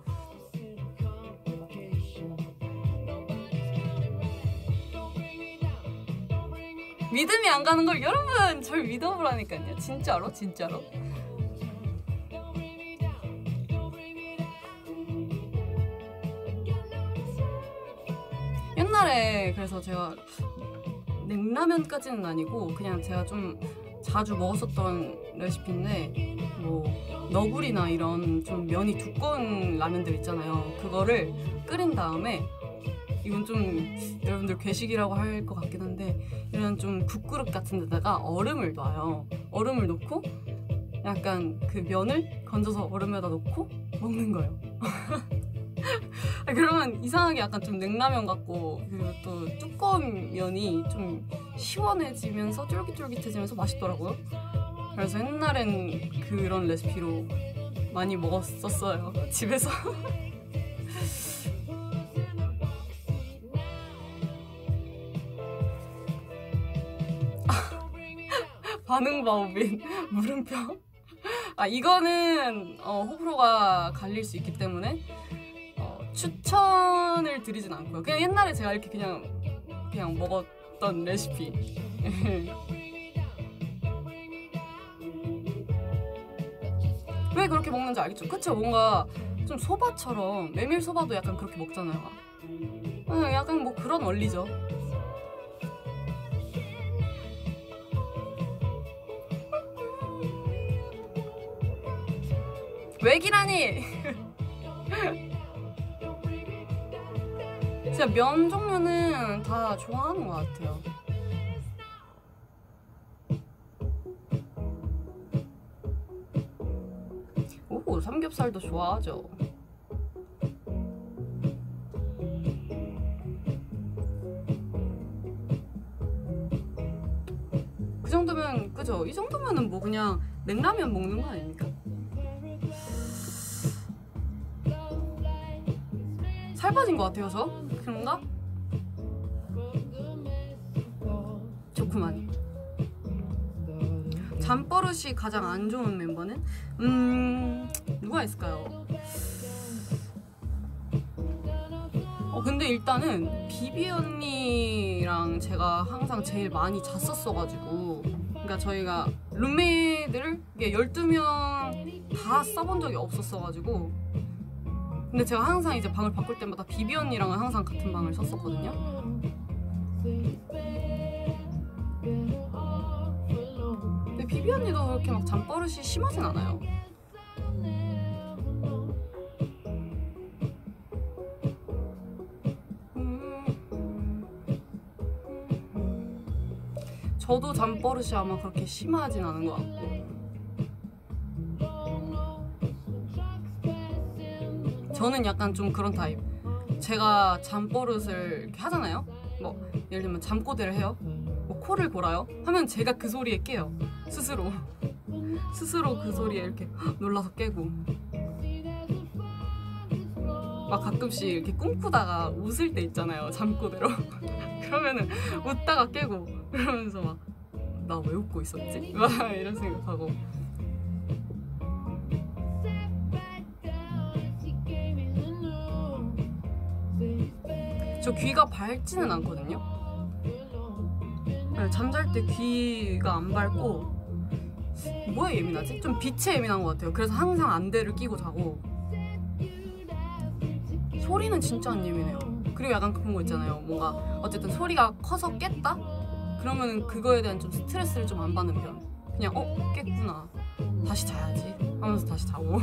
믿음이 안 가는 걸 여러분 절 믿어보라니까요. 진짜로. 옛날에 그래서 제가 냉라면까지는 아니고 그냥 제가 좀 자주 먹었었던 레시피인데 뭐 너구리나 이런 좀 면이 두꺼운 라면들 있잖아요. 그거를 끓인 다음에 이건 좀 여러분들 괴식이라고 할 것 같긴 한데 이런 좀 국그릇 같은 데다가 얼음을 놔요. 얼음을 넣고 약간 그 면을 건져서 얼음에다 넣고 먹는 거예요. 그러면 이상하게 약간 좀 냉라면 같고 그리고 또 두꺼운 면이 좀 시원해지면서 쫄깃쫄깃해지면서 맛있더라고요. 그래서 옛날엔 그런 레시피로 많이 먹었었어요, 집에서. 반응바오빈 물음표. 이거는 호불호가 갈릴 수 있기 때문에 추천을 드리진 않고요. 그냥 옛날에 제가 이렇게 그냥 먹었던 레시피. 왜 그렇게 먹는지 알겠죠? 그쵸? 뭔가 좀 소바처럼, 메밀소바도 약간 그렇게 먹잖아요. 약간 뭐 그런 원리죠. 왜기라니! 진짜 면 종류는 다 좋아하는 것 같아요. 오, 삼겹살도 좋아하죠. 그 정도면, 그죠? 이 정도면은 뭐 그냥 냉라면 먹는 거 아닙니까? 살 빠진 것 같아요, 저? 그런가? 좋구만. 잠버릇이 가장 안 좋은 멤버는? 누가 있을까요? 근데 일단은 비비 언니랑 제가 항상 제일 많이 잤었어가지고, 그러니까 저희가 룸메이트를 12명 다 써본 적이 없었어가지고, 근데 제가 항상 이제 방을 바꿀 때마다 비비 언니랑은 항상 같은 방을 썼었거든요. 근데 비비 언니도 그렇게 막 잠버릇이 심하진 않아요. 저도 잠버릇이 아마 그렇게 심하진 않은 것 같고, 저는 약간 좀 그런 타입. 제가 잠버릇을 이렇게 하잖아요. 뭐 예를 들면 잠꼬대를 해요. 뭐 코를 골아요. 하면 제가 그 소리에 깨요. 스스로 그 소리에 이렇게 놀라서 깨고, 막 가끔씩 이렇게 꿈꾸다가 웃을 때 있잖아요, 잠꼬대로. 그러면은 웃다가 깨고, 그러면서 막 나 왜 웃고 있었지? 막 이런 생각하고. 저 귀가 밝지는 않거든요. 잠잘 때 귀가 안 밝고, 뭐에 예민하지? 좀 빛에 예민한 것 같아요. 그래서 항상 안대를 끼고 자고. 소리는 진짜 안 예민해요. 그리고 약간 그런 거 있잖아요. 뭔가 어쨌든 소리가 커서 깼다? 그러면 그거에 대한 좀 스트레스를 좀 안 받는 편. 그냥 깼구나, 다시 자야지 하면서 다시 자고.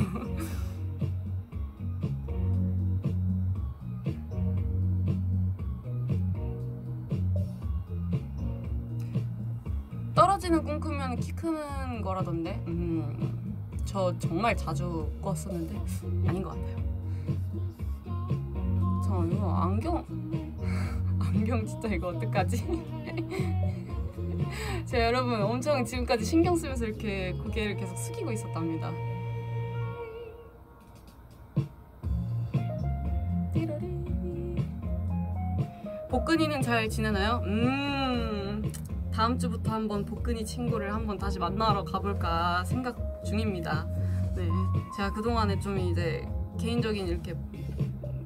떨어지는 꿈 꾸면 키 크는 거라던데. 저 정말 자주 꿨었는데 아닌 것 같아요. 저 이거 안경 진짜 이거 어떡하지? 제가 여러분 엄청 지금까지 신경 쓰면서 이렇게 고개를 계속 숙이고 있었답니다. 복근이는 잘 지내나요? 다음 주부터 한번 복근이 친구를 한번 다시 만나러 가볼까 생각 중입니다. 네, 제가 그동안에 좀 이제 개인적인 이렇게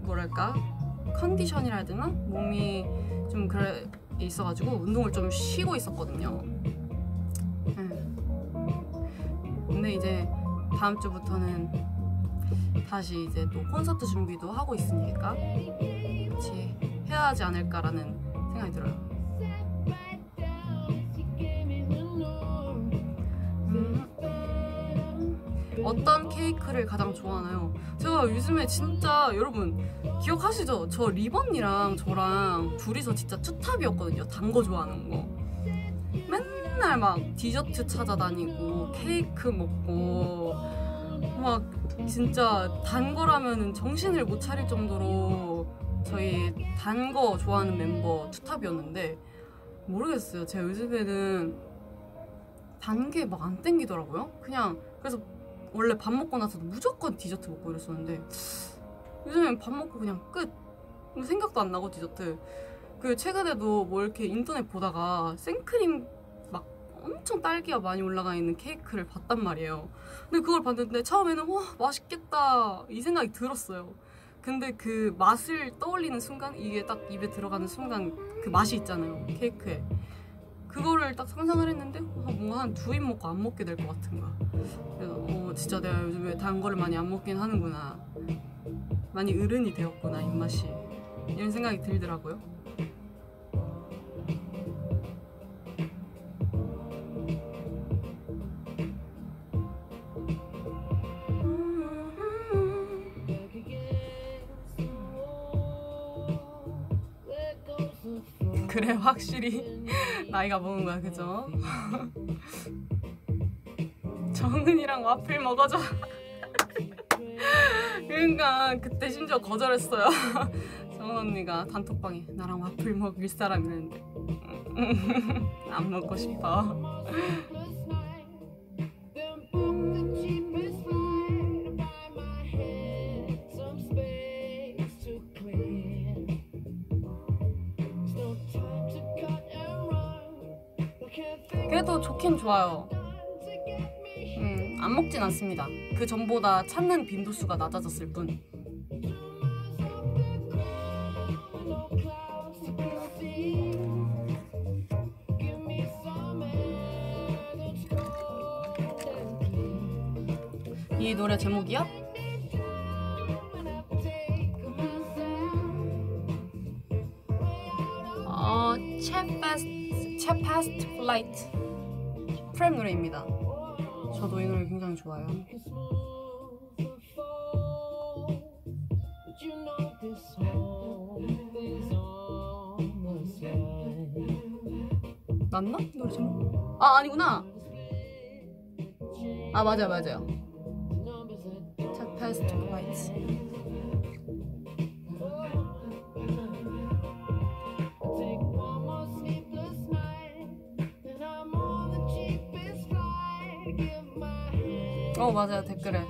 뭐랄까 컨디션이라 해야 되나? 몸이 좀 그래 있어가지고 운동을 좀 쉬고 있었거든요. 근데 이제 다음 주부터는 다시 이제 또 콘서트 준비도 하고 있으니까 같이 해야 하지 않을까라는 생각이 들어요. 어떤 케이크를 가장 좋아하나요? 제가 요즘에 진짜 여러분 기억하시죠? 저 리번이랑 저랑 둘이서 진짜 투탑이었거든요. 단 거 좋아하는 거. 맨날 막 디저트 찾아다니고 케이크 먹고 막 진짜 단 거라면 정신을 못 차릴 정도로 저희 단 거 좋아하는 멤버 투탑이었는데 모르겠어요. 제가 요즘에는 단 게 막 안 땡기더라고요. 그냥 그래서 원래 밥 먹고 나서도 무조건 디저트 먹고 이랬었는데 요즘엔 밥 먹고 그냥 끝. 생각도 안 나고 디저트. 그 최근에도 뭐 이렇게 인터넷 보다가 생크림 막 엄청 딸기가 많이 올라가 있는 케이크를 봤단 말이에요. 근데 그걸 봤는데 처음에는 와 맛있겠다 이 생각이 들었어요. 근데 그 맛을 떠올리는 순간 이게 딱 입에 들어가는 순간 그 맛이 있잖아요 케이크에. 그거를 딱 상상을 했는데 뭔가 한 2입 먹고 안 먹게 될 것 같은 거야. 그래서 진짜 내가 요즘에 단 거를 많이 안 먹긴 하는구나. 많이 어른이 되었구나 입맛이. 이런 생각이 들더라고요. 그래 확실히 나이가 먹은 거야 그죠? 정은이랑 와플 먹어줘. 그러니까 그때 심지어 거절했어요. 정은 언니가 단톡방에 나랑 와플 먹일 사람 이랬는데 안 먹고 싶어. 그래도 좋긴 좋아요. 안 먹진 않습니다. 그 전보다 찾는 빈도수가 낮아졌을 뿐. 이 노래 제목이요? Cheapest Flight 프렘 노래입니다. 저도 이 노래 굉장히 좋아요. 맞나? 노래 제목? 아니구나. 맞아요. Cheapest Flight. 맞아요. 댓글에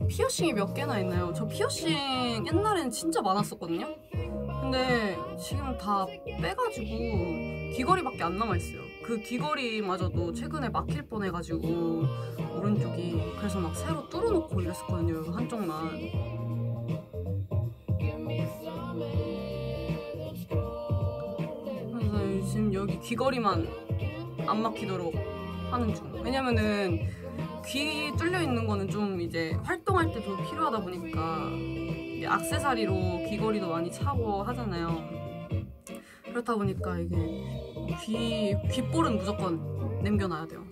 피어싱이 몇 개나 있나요? 저 피어싱 옛날에는 진짜 많았었거든요. 근데 지금 다 빼가지고 귀걸이밖에 안 남아있어요. 그 귀걸이마저도 최근에 막힐 뻔해가지고 오른쪽이 그래서 막 새로 뚫어놓고 이랬었거든요. 한쪽만. 그래서 지금 여기 귀걸이만 안 막히도록 하는 중. 왜냐면은 귀 뚫려 있는 거는 좀 이제 활동할 때 좀 필요하다 보니까 액세서리로 귀걸이도 많이 차고 하잖아요. 그렇다 보니까 이게 귓볼은 무조건 남겨놔야 돼요.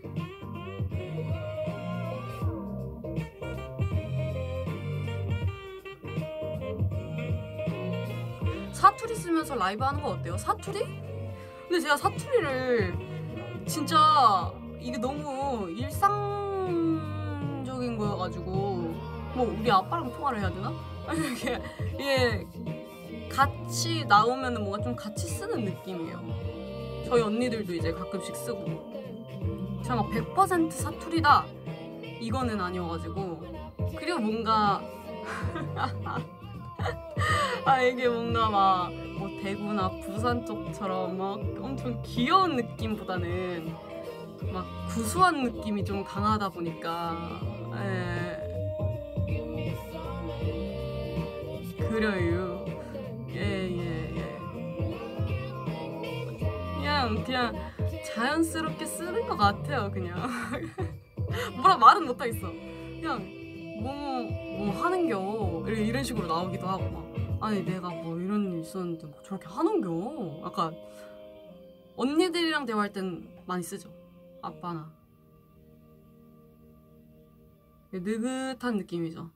사투리 쓰면서 라이브 하는 거 어때요? 사투리? 근데 제가 사투리를 진짜 이게 너무 일상적인 거여가지고 뭐 우리 아빠랑 통화를 해야 되나? 이게 같이 나오면은 뭔가 좀 같이 쓰는 느낌이에요. 저희 언니들도 이제 가끔씩 쓰고. 제가 막 100% 사투리다 이거는 아니어가지고. 그리고 뭔가 이게 뭔가 막 뭐 대구나 부산 쪽처럼 막 엄청 귀여운 느낌보다는 막 구수한 느낌이 좀 강하다 보니까 그래요. 그냥 자연스럽게 쓰는 것 같아요. 그냥 뭐라 말은 못하겠어. 그냥 뭐 하는겨 이런 식으로 나오기도 하고 막 아니 내가 뭐 이런 일 있었는데 뭐 저렇게 하는겨. 약간 언니들이랑 대화할 땐 많이 쓰죠. 아빠나 느긋한 느낌이죠.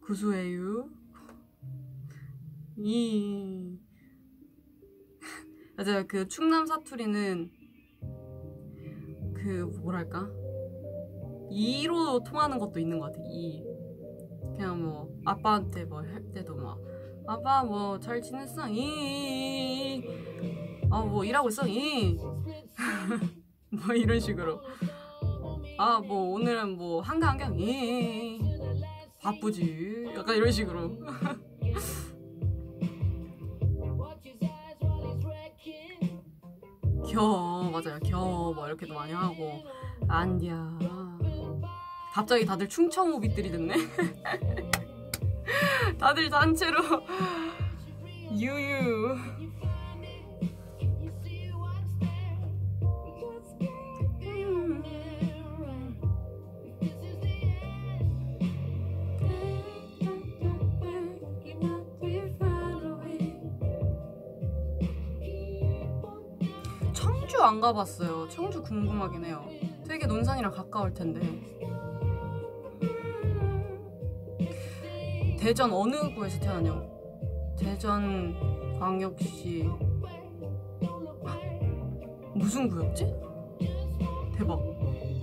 구수해요. 맞아요. 그 충남 사투리는 그 뭐랄까, 이로 통하는 것도 있는 것 같아. 이 그냥 뭐 아빠한테 뭐 할 때도 막 아빠 뭐 잘 지냈어? 뭐 일하고 있어? 뭐 이런 식으로. 뭐 오늘은 뭐 한강 바쁘지? 약간 이런 식으로. 맞아요. 뭐 이렇게도 많이 하고. 안디야. 갑자기 다들 충청호빗들이 됐네. 다들 단체로 유유. 청주 안 가봤어요. 청주 궁금하긴 해요. 되게 논산이랑 가까울 텐데. 대전 어느 구에서 태어나냐고? 대전 광역시 무슨 구였지? 대박,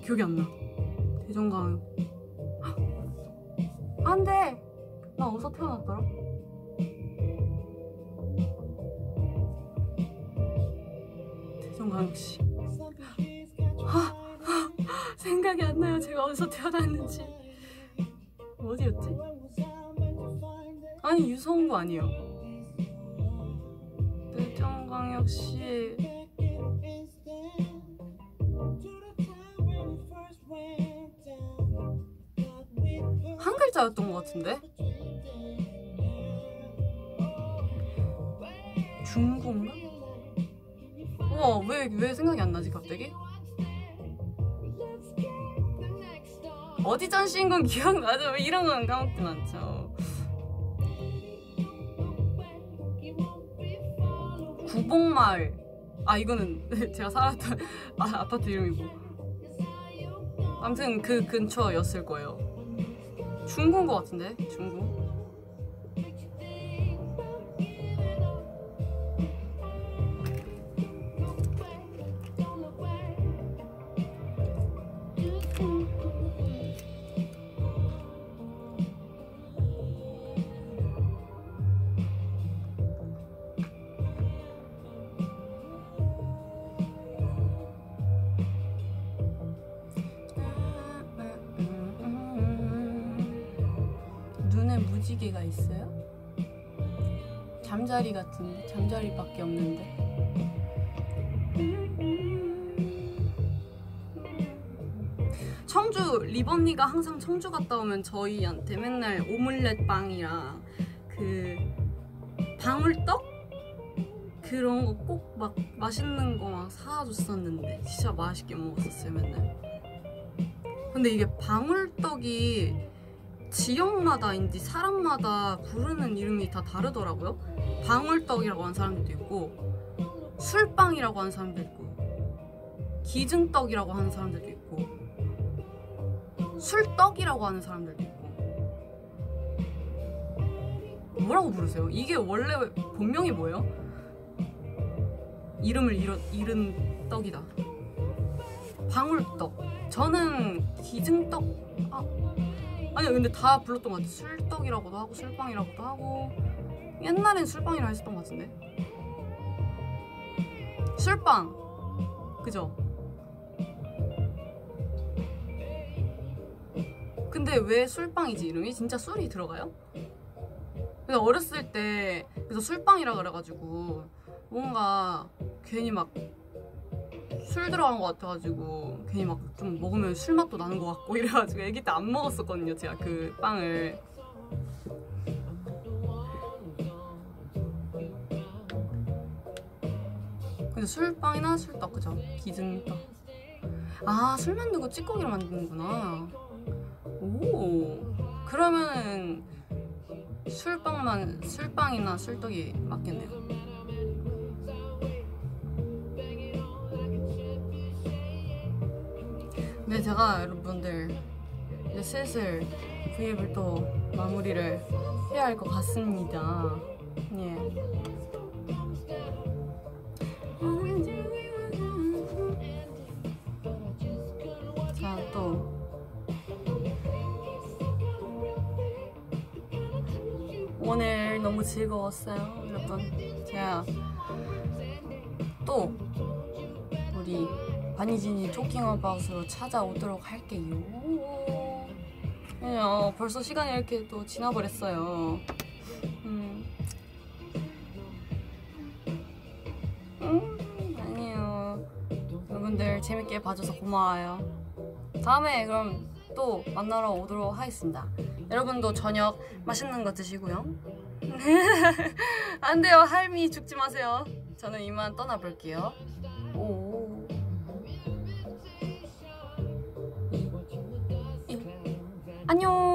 기억이 안 나. 대전 광역. 안돼, 나 어디서 태어났더라? 대전 광역시. 생각이 안 나요. 제가 어디서 태어났는지. 어디였지? 아니, 유성구 아니에요. 대전광역시 한 글자였던 것 같은데? 중구인가? 우와, 왜 생각이 안 나지 갑자기? 어디 전시인 건 기억나죠? 왜 이런 건 까먹진 않죠. 구봉마을. 이거는 제가 살았던 아파트 이름이고. 아무튼 그 근처였을 거예요. 중구인 것 같은데? 중구. 무지개가 있어요? 잠자리 같은데? 잠자리밖에 없는데. 청주, 리번니가 항상 청주 갔다 오면 저희한테 맨날 오믈렛 빵이랑 그 방울떡? 그런 거 꼭 막 맛있는 거 막 사줬었는데 진짜 맛있게 먹었었어요 맨날. 근데 이게 방울떡이 지역마다인지 사람마다 부르는 이름이 다 다르더라고요. 방울떡이라고 하는 사람들도 있고, 술빵이라고 하는 사람들도 있고, 기증떡이라고 하는 사람들도 있고, 술떡이라고 하는 사람들도 있고. 뭐라고 부르세요? 이게 원래 본명이 뭐예요? 이름을 잃은 떡이다. 방울떡. 저는 기증떡. 아니요, 근데 다 불렀던 것 같아요. 술떡이라고도 하고 술빵이라고도 하고. 옛날엔 술빵이라 했었던 것 같은데. 술빵, 그죠? 근데 왜 술빵이지 이름이? 진짜 술이 들어가요? 근데 어렸을 때 그래서 술빵이라 그래가지고 뭔가 괜히 막 술 들어간 것 같아가지고 괜히 막 좀 먹으면 술 맛도 나는 것 같고 이래가지고 애기 때 안 먹었었거든요, 제가 그 빵을. 근데 술빵이나 술떡, 그죠? 기증떡. 술 만들고 찌꺼기를 만드는구나. 오, 그러면은 술빵이나 술떡이 맞겠네요. 네, 제가 여러분들 이제 슬슬 V앱을 또 마무리를 해야 할 것 같습니다. 예. 자, 또 오늘 너무 즐거웠어요, 여러분. 제가 또 우리 바니진이 토킹 어바웃으로 찾아오도록 할게요. 벌써 시간이 이렇게 또 지나버렸어요. 아니에요. 여러분들 재밌게 봐줘서 고마워요. 다음에 그럼 또 만나러 오도록 하겠습니다. 여러분도 저녁 맛있는 거 드시고요. 안 돼요, 할미 죽지 마세요. 저는 이만 떠나볼게요. 오. 안녕.